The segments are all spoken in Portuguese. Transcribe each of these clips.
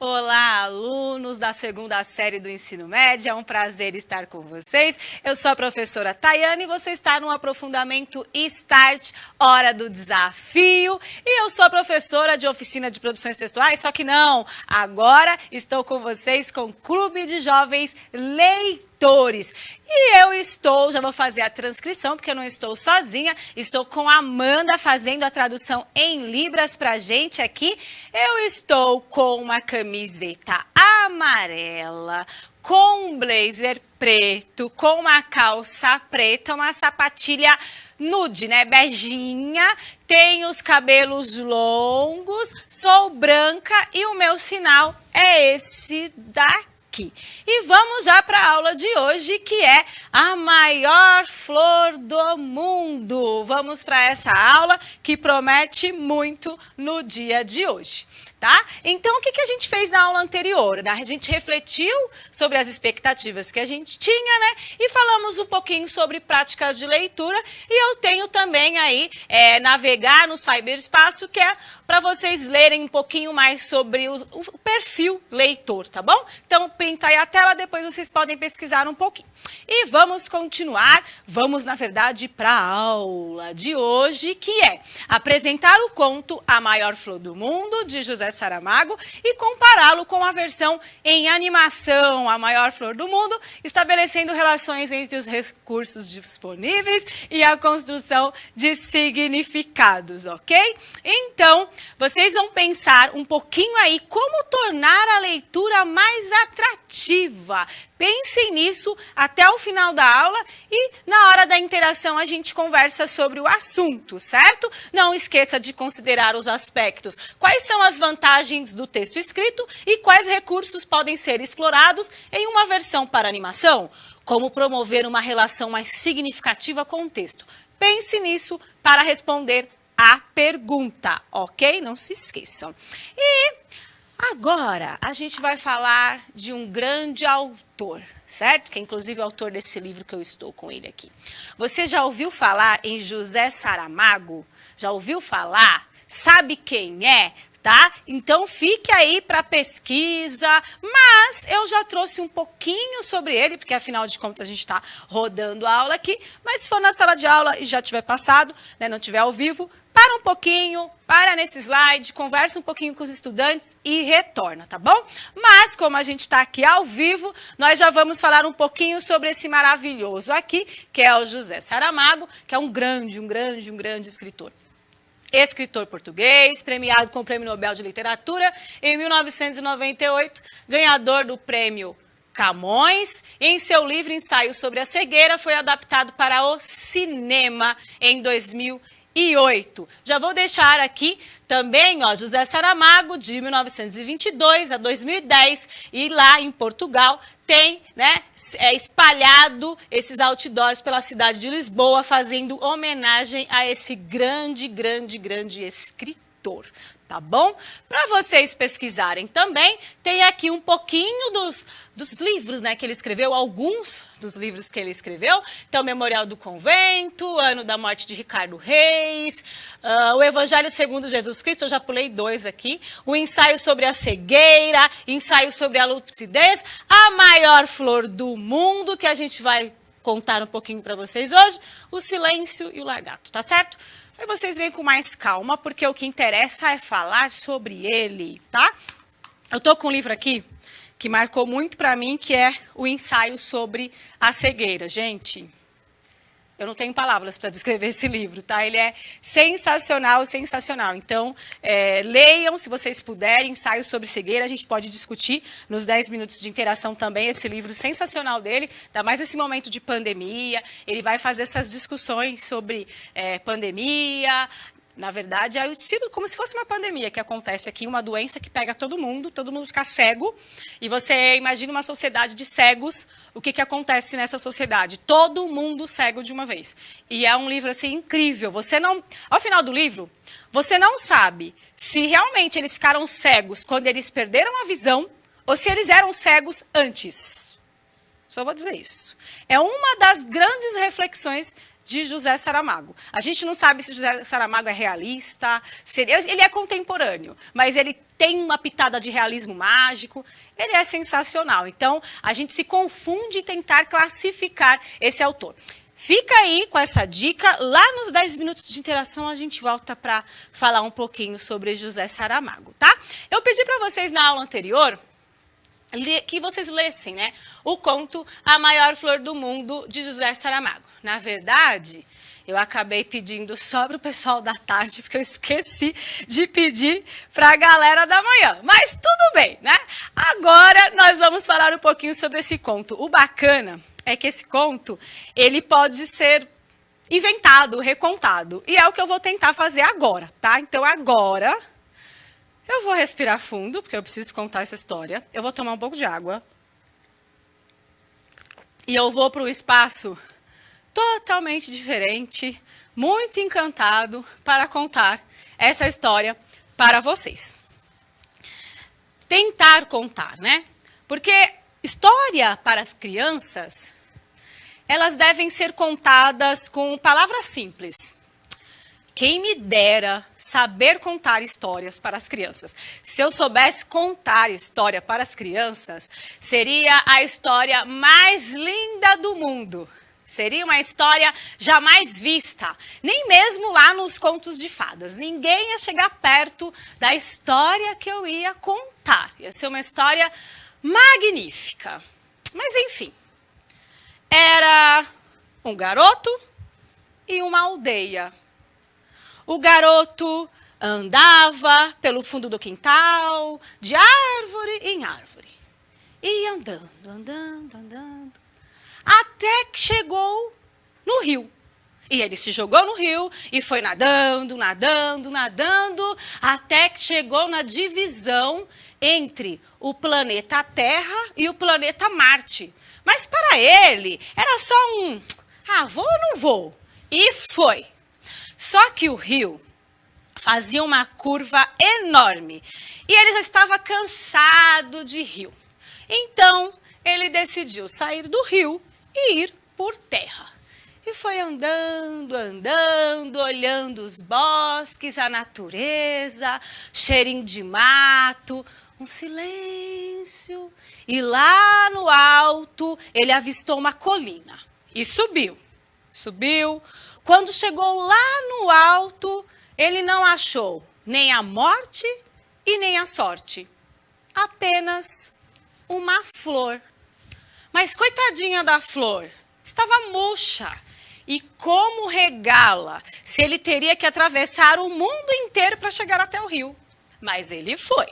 Olá, alunos da segunda série do ensino médio, é um prazer estar com vocês. Eu sou a professora Tayane e você está no aprofundamento Start, Hora do Desafio. E eu sou a professora de oficina de produções textuais, só que não, agora estou com vocês com o Clube de Jovens Leitores. E eu já vou fazer a transcrição, porque eu não estou sozinha, estou com a Amanda fazendo a tradução em Libras pra gente aqui. Eu estou com uma camiseta amarela, com um blazer preto, com uma calça preta, uma sapatilha nude, né, beijinha, tenho os cabelos longos, sou branca e o meu sinal é esse daqui. E vamos já para a aula de hoje, que é a maior flor do mundo. Vamos para essa aula que promete muito no dia de hoje. Tá? Então, o que a gente fez na aula anterior? A gente refletiu sobre as expectativas que a gente tinha, né? E falamos um pouquinho sobre práticas de leitura. E eu tenho também aí, navegar no cyberespaço, que é para vocês lerem um pouquinho mais sobre o perfil leitor, tá bom? Então, printa aí a tela, depois vocês podem pesquisar um pouquinho. E vamos continuar, vamos, na verdade, para a aula de hoje, que é apresentar o conto A Maior Flor do Mundo, de José Saramago, e compará-lo com a versão em animação, A Maior Flor do Mundo, estabelecendo relações entre os recursos disponíveis e a construção de significados, ok? Então, vocês vão pensar um pouquinho aí como tornar a leitura mais atrativa. Pensem nisso até o final da aula e na hora da interação a gente conversa sobre o assunto, certo? Não esqueça de considerar os aspectos. Quais são as vantagens do texto escrito e quais recursos podem ser explorados em uma versão para animação? Como promover uma relação mais significativa com o texto? Pense nisso para responder a pergunta, ok? Não se esqueçam. E agora a gente vai falar de um grande autor, certo? Que é inclusive o autor desse livro que eu estou com ele aqui. Você já ouviu falar em José Saramago? Já ouviu falar? Sabe quem é? Tá? Então fique aí para pesquisa, mas eu já trouxe um pouquinho sobre ele, porque afinal de contas a gente está rodando a aula aqui, mas se for na sala de aula e já tiver passado, né, não tiver ao vivo, para um pouquinho, para nesse slide, conversa um pouquinho com os estudantes e retorna, tá bom? Mas como a gente está aqui ao vivo, nós já vamos falar um pouquinho sobre esse maravilhoso aqui, que é o José Saramago, que é um grande escritor. Escritor português, premiado com o Prêmio Nobel de Literatura em 1998, ganhador do Prêmio Camões. Em seu livro Ensaio sobre a Cegueira, foi adaptado para o cinema em 2008. Já vou deixar aqui também, ó, José Saramago, de 1922 a 2010, e lá em Portugal tem, né, espalhado esses outdoors pela cidade de Lisboa, fazendo homenagem a esse grande escritor. Tá bom? Para vocês pesquisarem também, tem aqui um pouquinho dos livros, né, que ele escreveu, alguns dos livros que ele escreveu. Então, Memorial do Convento, Ano da Morte de Ricardo Reis, o Evangelho segundo Jesus Cristo, eu já pulei 2 aqui, o Ensaio sobre a Cegueira, Ensaio sobre a Lucidez, A Maior Flor do Mundo, que a gente vai contar um pouquinho para vocês hoje, O Silêncio e o Lagarto, tá certo? Aí vocês vêm com mais calma, porque o que interessa é falar sobre ele, tá? Eu tô com um livro aqui que marcou muito para mim, que é o Ensaio sobre a Cegueira. Gente, eu não tenho palavras para descrever esse livro, tá? Ele é sensacional, sensacional. Então, leiam, se vocês puderem, Ensaio sobre Cegueira. A gente pode discutir nos 10 minutos de interação também esse livro sensacional dele, ainda mais nesse momento de pandemia. Ele vai fazer essas discussões sobre pandemia. Na verdade, é como se fosse uma pandemia que acontece aqui, uma doença que pega todo mundo fica cego, e você imagina uma sociedade de cegos, o que acontece nessa sociedade? Todo mundo cego de uma vez. E é um livro assim incrível. Ao final do livro, você não sabe se realmente eles ficaram cegos quando eles perderam a visão ou se eles eram cegos antes. Só vou dizer isso. É uma das grandes reflexões de José Saramago. A gente não sabe se José Saramago é realista, ele é contemporâneo, mas ele tem uma pitada de realismo mágico, ele é sensacional. Então, a gente se confunde em tentar classificar esse autor. Fica aí com essa dica, lá nos 10 minutos de interação a gente volta para falar um pouquinho sobre José Saramago, tá? Eu pedi para vocês na aula anterior que vocês lessem, né, o conto A Maior Flor do Mundo, de José Saramago. Na verdade, eu acabei pedindo só para o pessoal da tarde, porque eu esqueci de pedir para a galera da manhã. Mas tudo bem, né? Agora nós vamos falar um pouquinho sobre esse conto. O bacana é que esse conto, ele pode ser inventado, recontado. E é o que eu vou tentar fazer agora, tá? Então agora eu vou respirar fundo, porque eu preciso contar essa história. Eu vou tomar um pouco de água. E eu vou para um espaço totalmente diferente, muito encantado para contar essa história para vocês. Tentar contar, né? Porque história para as crianças, elas devem ser contadas com palavras simples. Quem me dera saber contar histórias para as crianças. Se eu soubesse contar história para as crianças, seria a história mais linda do mundo. Seria uma história jamais vista, nem mesmo lá nos contos de fadas. Ninguém ia chegar perto da história que eu ia contar. Ia ser uma história magnífica. Mas, enfim, era um garoto e uma aldeia. O garoto andava pelo fundo do quintal, de árvore em árvore. E andando, andando, andando, até que chegou no rio. E ele se jogou no rio e foi nadando, nadando, nadando, até que chegou na divisão entre o planeta Terra e o planeta Marte. Mas para ele, era só vou ou não vou? E foi. Só que o rio fazia uma curva enorme e ele já estava cansado de rio. Então, ele decidiu sair do rio e ir por terra. E foi andando, andando, olhando os bosques, a natureza, cheirinho de mato, um silêncio. E lá no alto, ele avistou uma colina e subiu. Subiu. Quando chegou lá no alto, ele não achou nem a morte e nem a sorte. Apenas uma flor. Mas coitadinha da flor, estava murcha. E como regá-la, se ele teria que atravessar o mundo inteiro para chegar até o rio? Mas ele foi.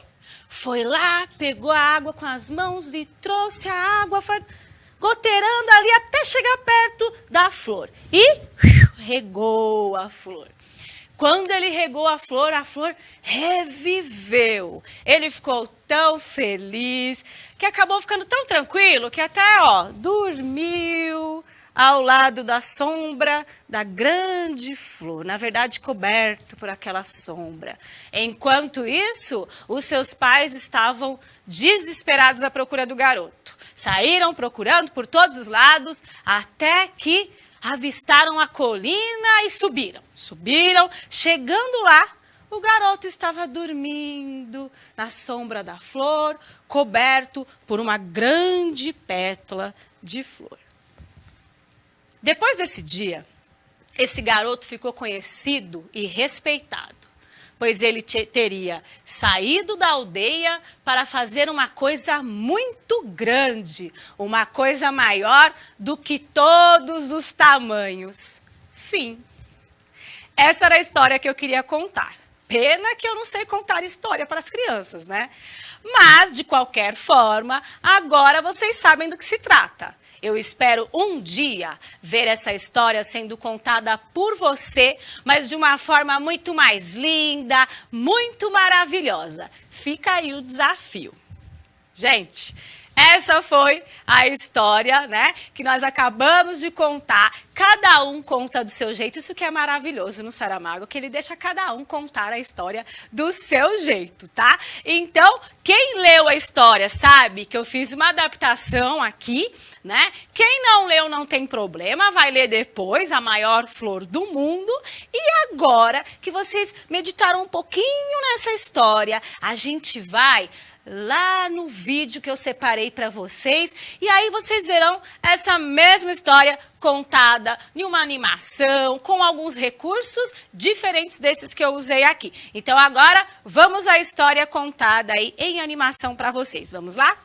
Foi lá, pegou a água com as mãos e trouxe a água, foi goteirando ali até chegar perto da flor. E regou a flor. Quando ele regou a flor reviveu. Ele ficou tão feliz que acabou ficando tão tranquilo que até, dormiu ao lado da sombra da grande flor, na verdade coberto por aquela sombra. Enquanto isso, os seus pais estavam desesperados à procura do garoto. Saíram procurando por todos os lados até que avistaram a colina e subiram. Subiram, chegando lá, o garoto estava dormindo na sombra da flor, coberto por uma grande pétala de flor. Depois desse dia, esse garoto ficou conhecido e respeitado, pois ele teria saído da aldeia para fazer uma coisa muito grande, uma coisa maior do que todos os tamanhos. Fim. Essa era a história que eu queria contar. Pena que eu não sei contar história para as crianças, né? Mas, de qualquer forma, agora vocês sabem do que se trata. Eu espero um dia ver essa história sendo contada por você, mas de uma forma muito mais linda, muito maravilhosa. Fica aí o desafio. Gente, Essa foi a história, né, que nós acabamos de contar. Cada um conta do seu jeito. Isso que é maravilhoso no Saramago, que ele deixa cada um contar a história do seu jeito, tá? Então, quem leu a história sabe que eu fiz uma adaptação aqui, né? Quem não leu não tem problema, vai ler depois, A Maior Flor do Mundo. E agora que vocês meditaram um pouquinho nessa história, a gente vai lá no vídeo que eu separei para vocês, e aí vocês verão essa mesma história contada em uma animação, com alguns recursos diferentes desses que eu usei aqui. Então agora vamos à história contada aí em animação para vocês. Vamos lá?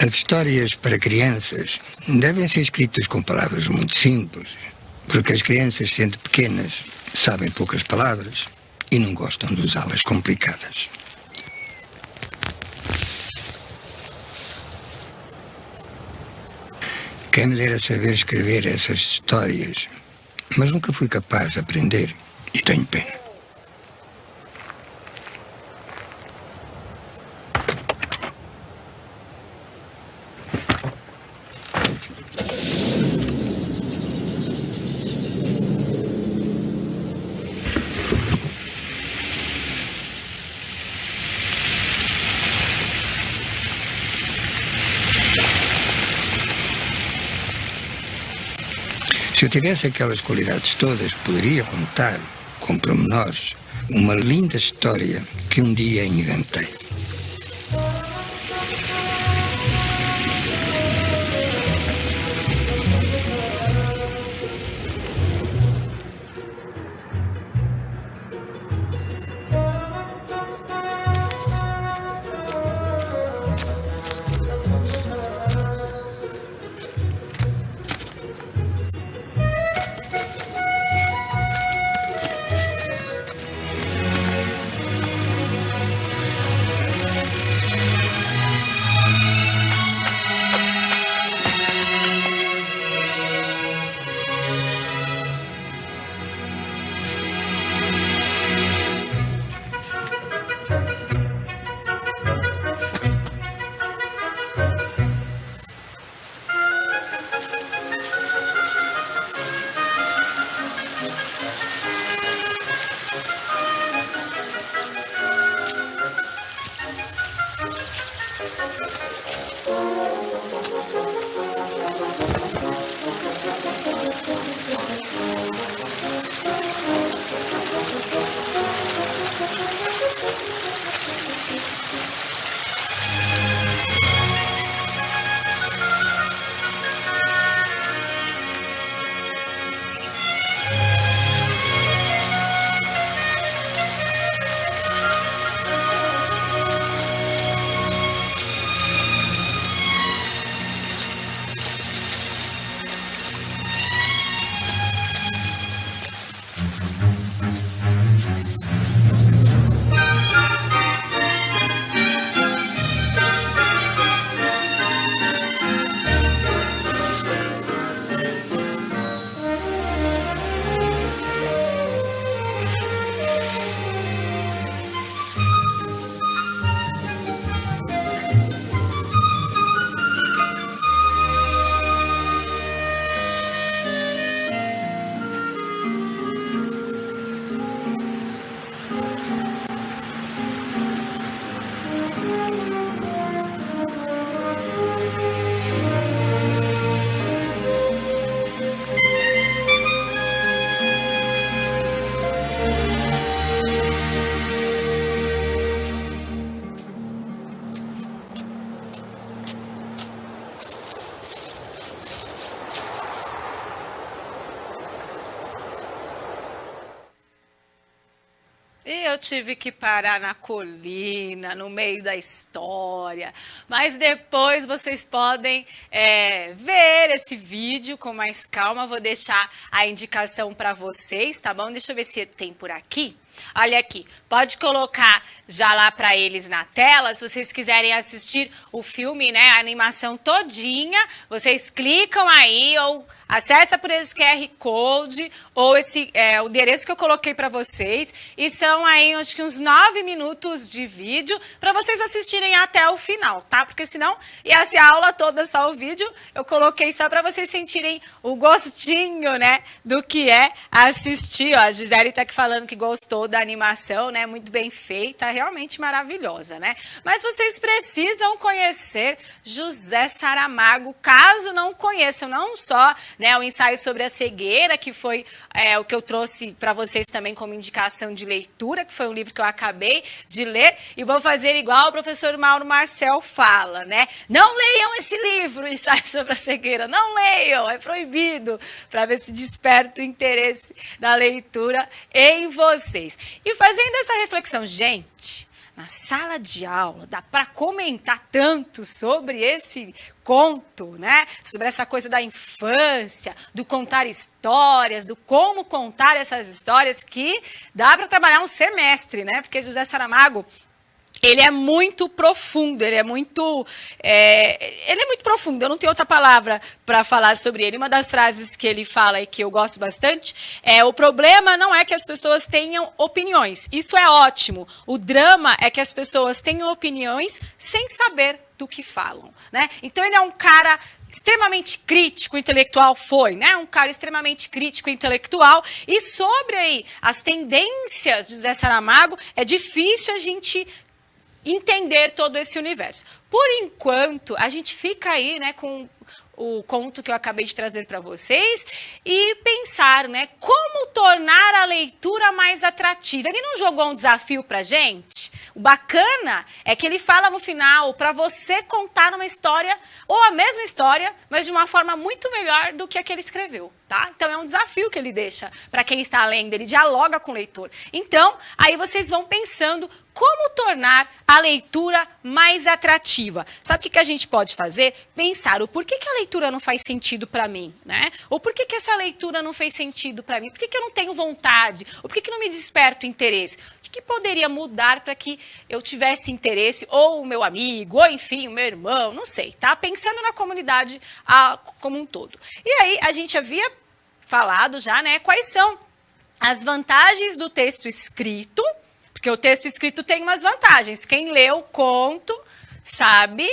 As histórias para crianças devem ser escritas com palavras muito simples, porque as crianças, sendo pequenas, sabem poucas palavras e não gostam de usá-las complicadas. Quem me dera saber escrever essas histórias, mas nunca fui capaz de aprender e tenho pena. Se eu tivesse aquelas qualidades todas, poderia contar, com pormenores, uma linda história que um dia inventei. E eu tive que parar na colina, no meio da história. Mas depois vocês podem ver esse vídeo com mais calma. Vou deixar a indicação para vocês, tá bom? Deixa eu ver se tem por aqui. Olha aqui, pode colocar já lá para eles na tela, se vocês quiserem assistir o filme, né, a animação todinha, vocês clicam aí ou acessa por esse QR Code ou esse o endereço que eu coloquei para vocês e são aí acho que uns 9 minutos de vídeo para vocês assistirem até o final, tá? Porque senão ia ser a aula toda só o vídeo, eu coloquei só para vocês sentirem o gostinho, né, do que é assistir, ó, a Gisele tá aqui falando que gostou da animação, né? Muito bem feita, realmente maravilhosa, né? Mas vocês precisam conhecer José Saramago, caso não conheçam, não só, né, o ensaio sobre a cegueira, que foi o que eu trouxe para vocês também como indicação de leitura, que foi um livro que eu acabei de ler, e vou fazer igual o professor Mauro Marcel fala, né? Não leiam esse livro, Ensaio sobre a Cegueira, não leiam, é proibido, para ver se desperta o interesse da leitura em vocês. E fazendo essa reflexão, gente, na sala de aula dá para comentar tanto sobre esse conto, né? Sobre essa coisa da infância, do contar histórias, do como contar essas histórias, que dá para trabalhar um semestre, né? Porque José Saramago, ele é muito profundo, ele é muito profundo, eu não tenho outra palavra para falar sobre ele. Uma das frases que ele fala e que eu gosto bastante é: o problema não é que as pessoas tenham opiniões, isso é ótimo. O drama é que as pessoas tenham opiniões sem saber do que falam, né? Então ele é um cara extremamente crítico, intelectual, né? Um cara extremamente crítico, intelectual. E sobre aí as tendências de José Saramago, é difícil a gente entender todo esse universo. Por enquanto, a gente fica aí, né, com o conto que eu acabei de trazer para vocês e pensar, né, como tornar a leitura mais atrativa. Ele não jogou um desafio para gente? O bacana é que ele fala no final para você contar uma história, ou a mesma história, mas de uma forma muito melhor do que a que ele escreveu, tá? Então é um desafio que ele deixa para quem está lendo, ele dialoga com o leitor. Então, aí vocês vão pensando como tornar a leitura mais atrativa. Sabe o que a gente pode fazer? Pensar o porquê que a leitura não faz sentido para mim, né? Ou por que essa leitura não fez sentido para mim? Por que eu não tenho vontade? Ou por que não me desperta o interesse? O que poderia mudar para que eu tivesse interesse? Ou o meu amigo, ou enfim, o meu irmão, não sei, tá? Pensando na comunidade como um todo. E aí, a gente havia falado já, né? Quais são as vantagens do texto escrito? Porque o texto escrito tem umas vantagens. Quem lê o conto sabe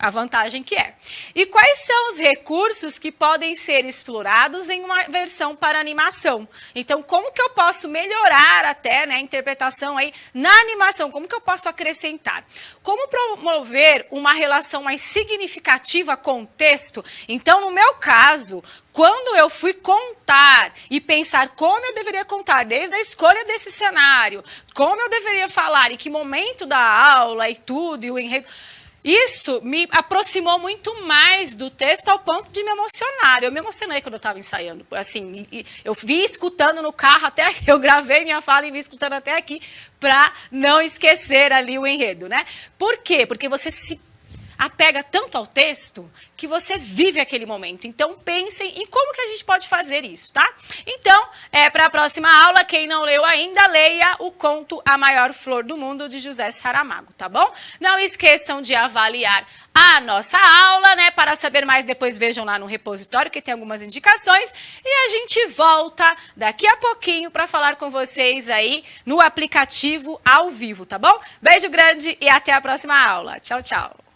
a vantagem que é. E quais são os recursos que podem ser explorados em uma versão para animação? Então, como que eu posso melhorar até, né, a interpretação aí na animação? Como que eu posso acrescentar? Como promover uma relação mais significativa com o texto? Então, no meu caso, quando eu fui contar e pensar como eu deveria contar, desde a escolha desse cenário, como eu deveria falar, em que momento da aula e tudo, e o enredo, isso me aproximou muito mais do texto ao ponto de me emocionar. Eu me emocionei quando eu estava ensaiando. Assim, eu vi escutando no carro até aqui, eu gravei minha fala e vi escutando até aqui para não esquecer ali o enredo, né? Por quê? Porque você se apega tanto ao texto que você vive aquele momento. Então, pensem em como que a gente pode fazer isso, tá? Então, para a próxima aula, quem não leu ainda, leia o conto A Maior Flor do Mundo, de José Saramago, tá bom? Não esqueçam de avaliar a nossa aula, né? Para saber mais, depois vejam lá no repositório, que tem algumas indicações. E a gente volta daqui a pouquinho para falar com vocês aí no aplicativo ao vivo, tá bom? Beijo grande e até a próxima aula. Tchau, tchau.